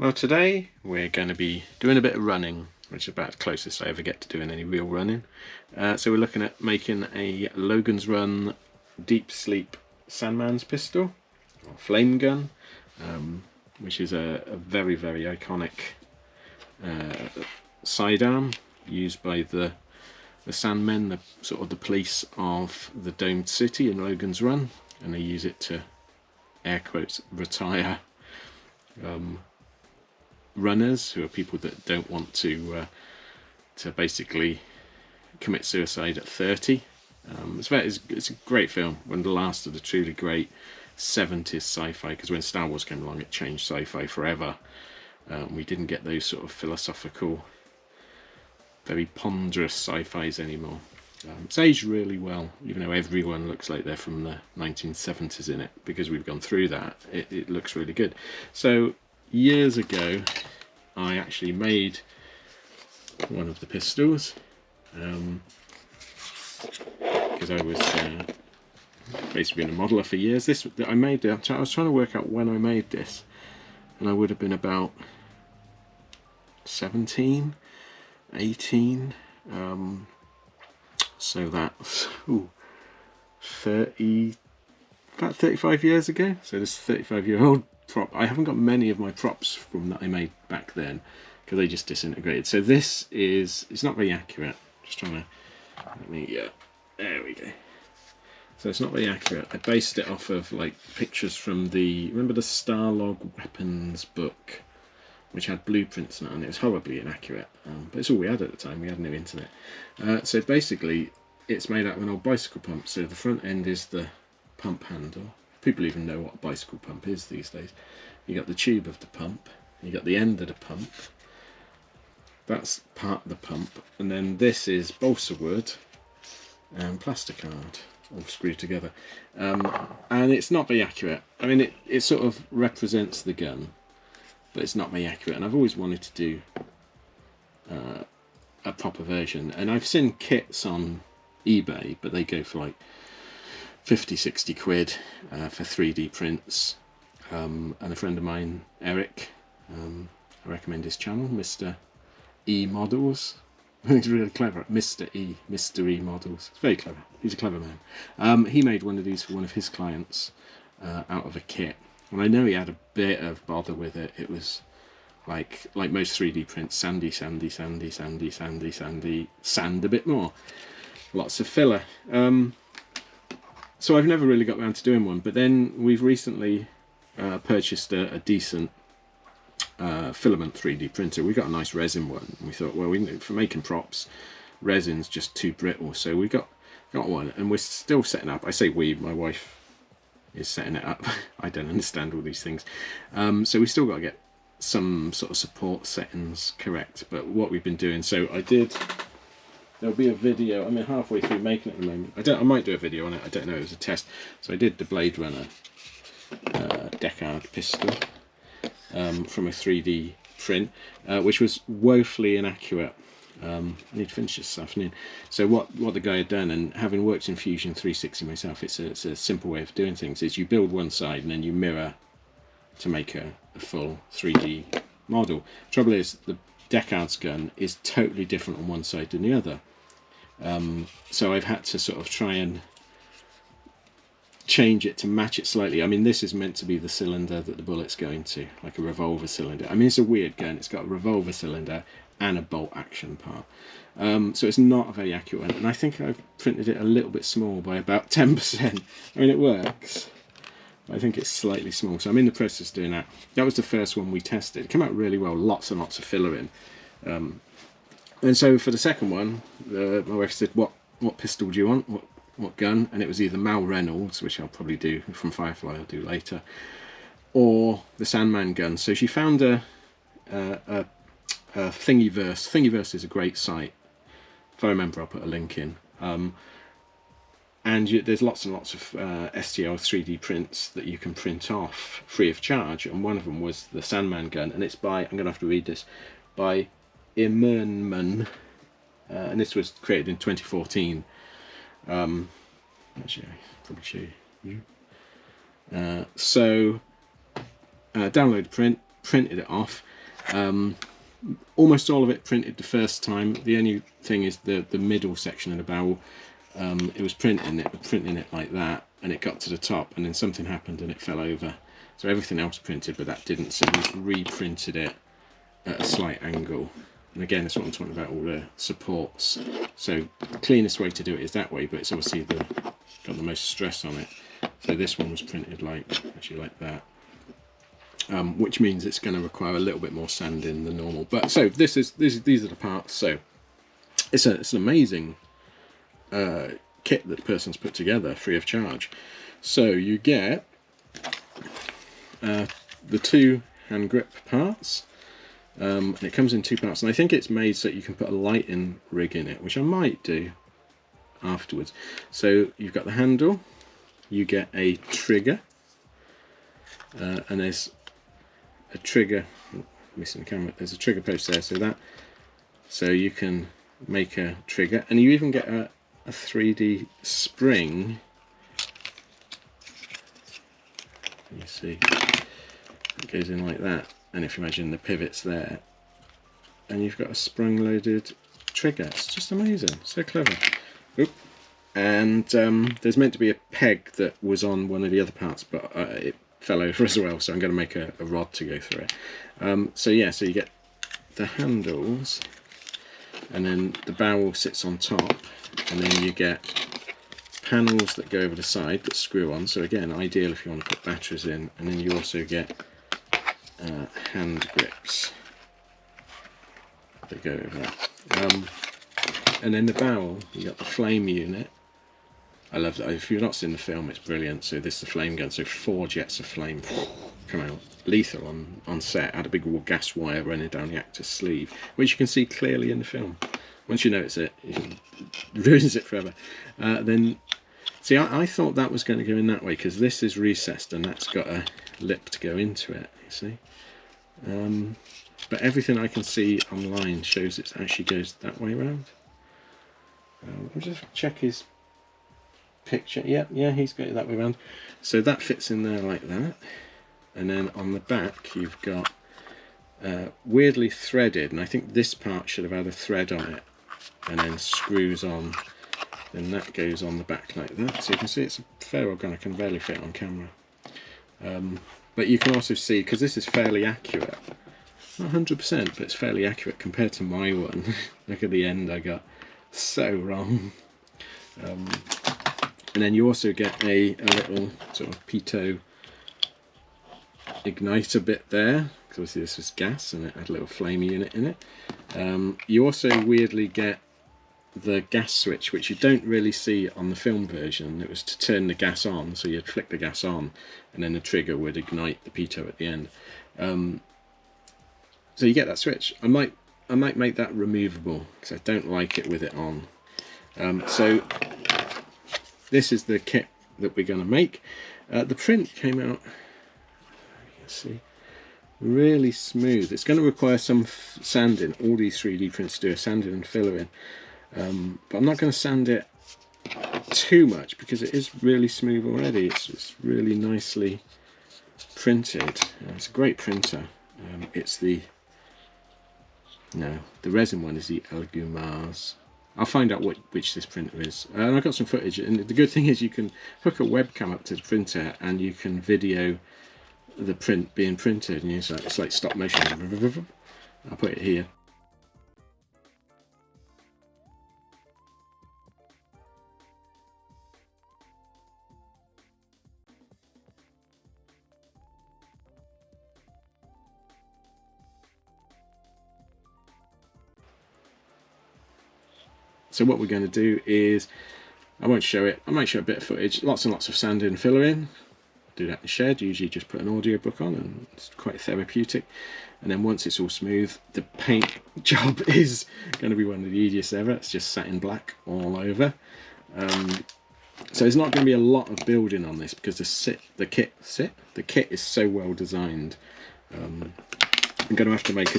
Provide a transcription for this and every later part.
Well, today we're going to be doing a bit of running, which is about the closest I ever get to doing any real running. So we're looking at making a Logan's Run deep sleep Sandman's pistol, or flame gun, which is a very, very iconic sidearm used by the Sandmen, the sort of the police of the domed city in Logan's Run, and they use it to, air quotes, retire runners who are people that don't want to basically commit suicide at 30. It's a great film, one of the last of the truly great 70s sci-fi, because when Star Wars came along it changed sci-fi forever. We didn't get those sort of philosophical, very ponderous sci-fis anymore. It's aged really well, even though everyone looks like they're from the 1970s in it, because we've gone through that. It looks really good. So years ago I actually made one of the pistols, because I was basically been a modeller for years. I was trying to work out when I made this, and I would have been about 17, 18, so that's about 35 years ago. So this 35-year-old prop. I haven't got many of my props from that I made back then, because they just disintegrated. So this it's not very accurate. Just trying to, there we go. So it's not very accurate. I based it off of like pictures from remember the Starlog weapons book, which had blueprints on it, and it was horribly inaccurate. But it's all we had at the time. We had no internet. So basically, it's made out of an old bicycle pump. So the front end is the pump handle. People even know what a bicycle pump is these days. You got the tube of the pump, you got the end of the pump. That's part of the pump, and then this is balsa wood and plasticard all screwed together. And it's not very accurate. I mean, it sort of represents the gun, but it's not very accurate. And I've always wanted to do a proper version. And I've seen kits on eBay, but they go for like 50-60 quid for 3D prints. And a friend of mine, Eric, I recommend his channel, Mr. E Models. He's really clever. Mr. E Models. It's very clever. He's a clever man. He made one of these for one of his clients out of a kit, and I know he had a bit of bother with it. It was like most 3D prints, sandy, sand a bit more, lots of filler. So I've never really got around to doing one, but then we've recently purchased a decent filament 3D printer. We got a nice resin one, and we thought, well, for making props, resin's just too brittle, so we got one, and we're still setting up. I say we, my wife is setting it up. I don't understand all these things. So we still got to get some sort of support settings correct, but what we've been doing, there'll be a video. I'm halfway through making it at the moment. I might do a video on it. I don't know. It was a test. So I did the Blade Runner Deckard pistol from a 3D print, which was woefully inaccurate. I need to finish this afternoon. So what the guy had done, and having worked in Fusion 360 myself, it's a simple way of doing things. Is you build one side and then you mirror to make a full 3D model. Trouble is, the Deckard's gun is totally different on one side than the other. So I've had to sort of try and change it to match it slightly. I mean, this is meant to be the cylinder that the bullet's going to, like a revolver cylinder. I mean, it's a weird gun. It's got a revolver cylinder and a bolt action part. So it's not a very accurate one. And I think I've printed it a little bit small by about 10%. I mean, it works. I think it's slightly small, so I'm in the process of doing that. That was the first one we tested. It came out really well, lots and lots of filler in. And so for the second one, my wife said, what pistol do you want? What gun? And it was either Mal Reynolds, which I'll probably do from Firefly, I'll do later, or the Sandman gun. So she found a Thingiverse. Thingiverse is a great site. If I remember, I'll put a link in. And there's lots and lots of STL 3D prints that you can print off free of charge, and one of them was the Sandman gun, and it's by, I'm going to have to read this, by Immerman, and this was created in 2014. Actually, I'll probably show you. So download the print, printed it off, Almost all of it printed the first time. The only thing is the middle section of the barrel. It was printing it like that, and it got to the top, and then something happened and it fell over. So everything else printed, but that didn't. So we've reprinted it at a slight angle. And again, that's what I'm talking about, all the supports. So the cleanest way to do it is that way, but it's obviously got the most stress on it. So this one was printed actually like that. Which means it's going to require a little bit more sanding than normal. But so these are the parts. So it's an amazing kit that the person's put together free of charge. So you get the 2 hand grip parts, and it comes in 2 parts. And I think it's made so that you can put a lighting rig in it, which I might do afterwards. So you've got the handle, you get a trigger, and there's a trigger, missing the camera, there's a trigger post there, so you can make a trigger, and you even get a 3D spring. You see it goes in like that, and if you imagine the pivots there, and you've got a spring loaded trigger. It's just amazing, so clever. Oop. And there's meant to be a peg that was on one of the other parts, but it fell over as well, so I'm going to make a rod to go through it. So yeah, so you get the handles, and then the barrel sits on top, and then you get panels that go over the side that screw on. So again, ideal if you want to put batteries in. And then you also get hand grips that go over that. And then the barrel, you got the flame unit. I love that. If you've not seen the film, it's brilliant. So this is the flame gun. So 4 jets of flame come out. Lethal on set. Had a big gas wire running down the actor's sleeve, which you can see clearly in the film. Once you notice it, it ruins it forever. Then, see, I thought that was going to go in that way, because this is recessed and that's got a lip to go into it, you see. But everything I can see online shows it actually goes that way around. I'll just check his picture. Yeah, he's got it that way around. So that fits in there like that. And then on the back you've got weirdly threaded, and I think this part should have had a thread on it, and then screws on. Then that goes on the back like that. So you can see it's a fair organ. I can barely fit it on camera. But you can also see, because this is fairly accurate, not 100%, but it's fairly accurate compared to my one. Look at the end, I got so wrong. And then you also get a little sort of pitot igniter bit there, because obviously this was gas and it had a little flame unit in it. You also weirdly get the gas switch, which you don't really see on the film version. It was to turn the gas on, so you'd flick the gas on and then the trigger would ignite the pitot at the end. So you get that switch. I might make that removable, because I don't like it with it on. So this is the kit that we're going to make. The print came out, you can see, really smooth. It's going to require some sanding. All these 3D prints do a sanding and filler in, but I'm not going to sand it too much because it is really smooth already. It's really nicely printed. It's a great printer. It's the resin one is the Elgumars. I'll find out which this printer is. And I've got some footage, and the good thing is you can hook a webcam up to the printer and you can video the print being printed, and it's like stop motion. I'll put it here. So what we're going to do is, I won't show it, I might show a bit of footage, lots and lots of sanding and filler in. Do that in the shed, usually just put an audiobook on, and it's quite therapeutic. And then once it's all smooth, the paint job is going to be one of the easiest ever. It's just satin black all over. So there's not going to be a lot of building on this because the kit is so well designed. I'm going to have to make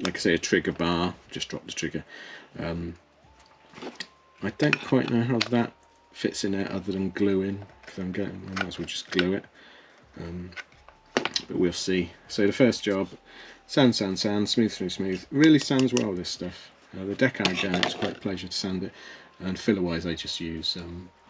like I say, a trigger bar. Just drop the trigger. I don't quite know how that fits in there other than gluing, because I might as well just glue it, but we'll see. So the first job, Sand, smooth through smooth. Really sands well, this stuff. The deckard again, it's quite a pleasure to sand it. And filler wise, I just use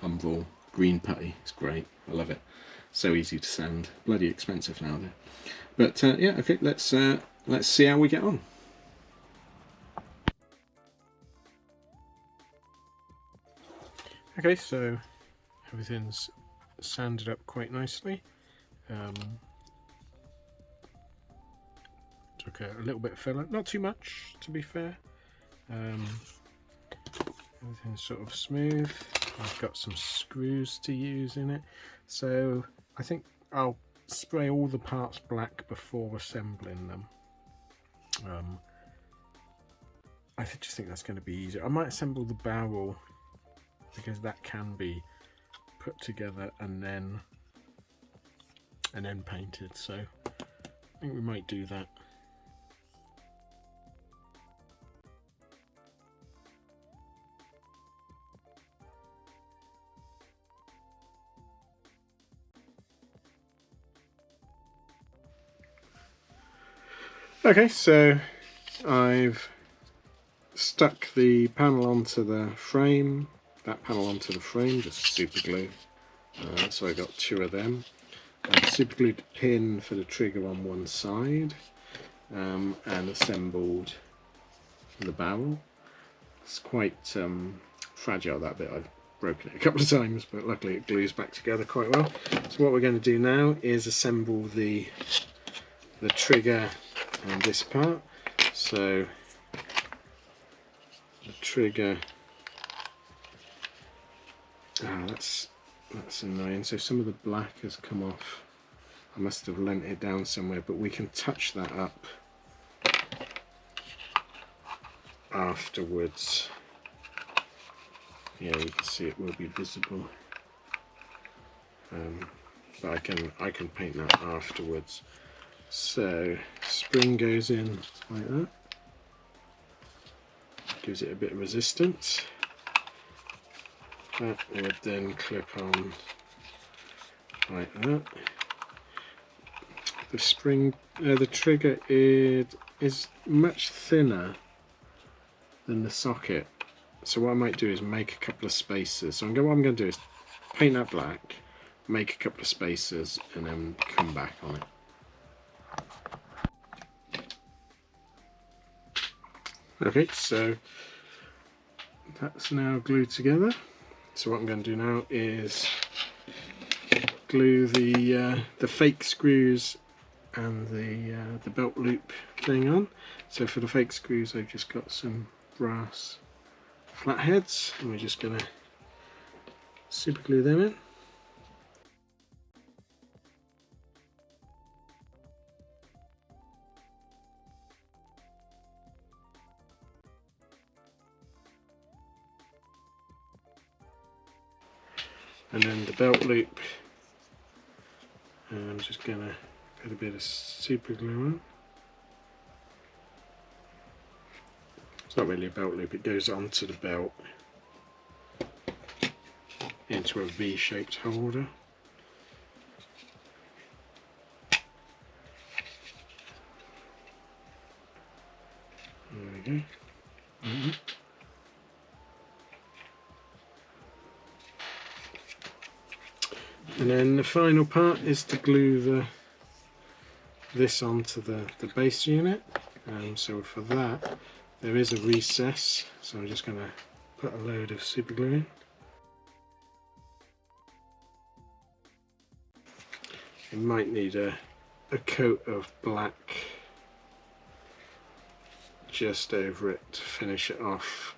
Humval green putty. It's great, I love it. So easy to sand. Bloody expensive now though. But yeah, okay, let's see how we get on. Okay, so everything's sanded up quite nicely. Took a little bit of filler, not too much to be fair. Everything's sort of smooth. I've got some screws to use in it, so I think I'll spray all the parts black before assembling them. I just think that's going to be easier. I might assemble the barrel because that can be put together and then painted, so I think we might do that. Okay, so I've stuck the panel onto the frame, that panel onto the frame, just super glue. So I got 2 of them. I've super glued the pin for the trigger on one side, and assembled the barrel. It's quite fragile, that bit. I've broken it a couple of times, but luckily it glues back together quite well. So what we're going to do now is assemble the trigger and this part. So the trigger, that's annoying. So some of the black has come off. I must have lent it down somewhere, but we can touch that up afterwards. Yeah, you can see it will be visible, but I can paint that afterwards. So spring goes in like that, gives it a bit of resistance. That would then clip on like that. The spring, the trigger is much thinner than the socket, so what I might do is make a couple of spacers. So what I'm going to do is paint that black, make a couple of spacers, and then come back on it. Okay, so that's now glued together. So what I'm going to do now is glue the fake screws and the belt loop thing on. So for the fake screws, I've just got some brass flatheads, and we're just going to super glue them in. And then the belt loop, I'm just going to put a bit of super glue on. It's not really a belt loop, it goes onto the belt into a V-shaped holder. There we go. And then the final part is to glue this onto the base unit. So for that, there is a recess, so I'm just going to put a load of super glue in. You might need a coat of black just over it to finish it off.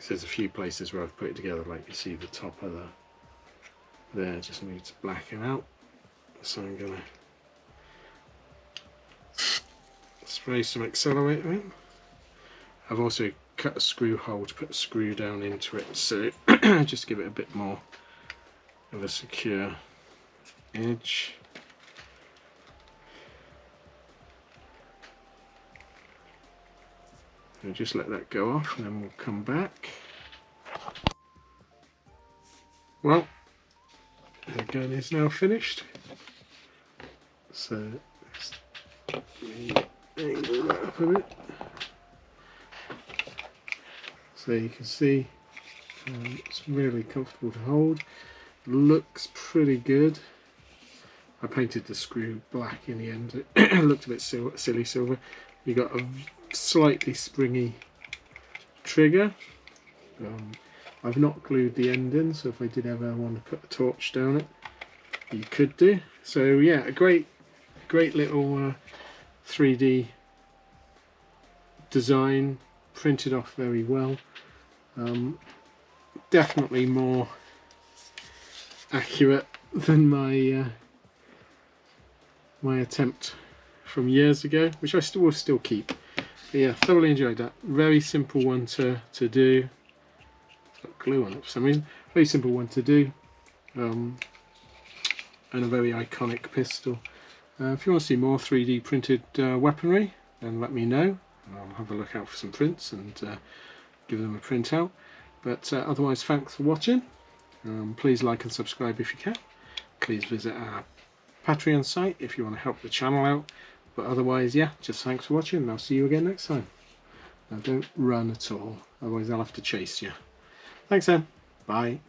There's a few places where I've put it together, like you see the top of there just needs blacking out, so I'm going to spray some accelerator in. I've also cut a screw hole to put a screw down into it, so just give it a bit more of a secure edge. And just let that go off, and then we'll come back. Well, the gun is now finished, so angle that up a bit. So you can see it's really comfortable to hold. Looks pretty good. I painted the screw black in the end. It looked a bit silly silver. You got a slightly springy trigger. I've not glued the end in, so if I did ever want to put a torch down it, you could do. So yeah, a great little 3D design, printed off very well. Definitely more accurate than my my attempt from years ago, which I will still keep. But yeah, thoroughly enjoyed that. Very simple one to do. It's got glue on it for some reason. Very simple one to do, and a very iconic pistol. If you want to see more 3D printed weaponry, then let me know. I'll have a look out for some prints and give them a print out. But otherwise, thanks for watching. Please like and subscribe if you can. Please visit our Patreon site if you want to help the channel out. But otherwise, yeah, just thanks for watching, and I'll see you again next time. Now don't run at all, otherwise I'll have to chase you. Thanks then. Bye.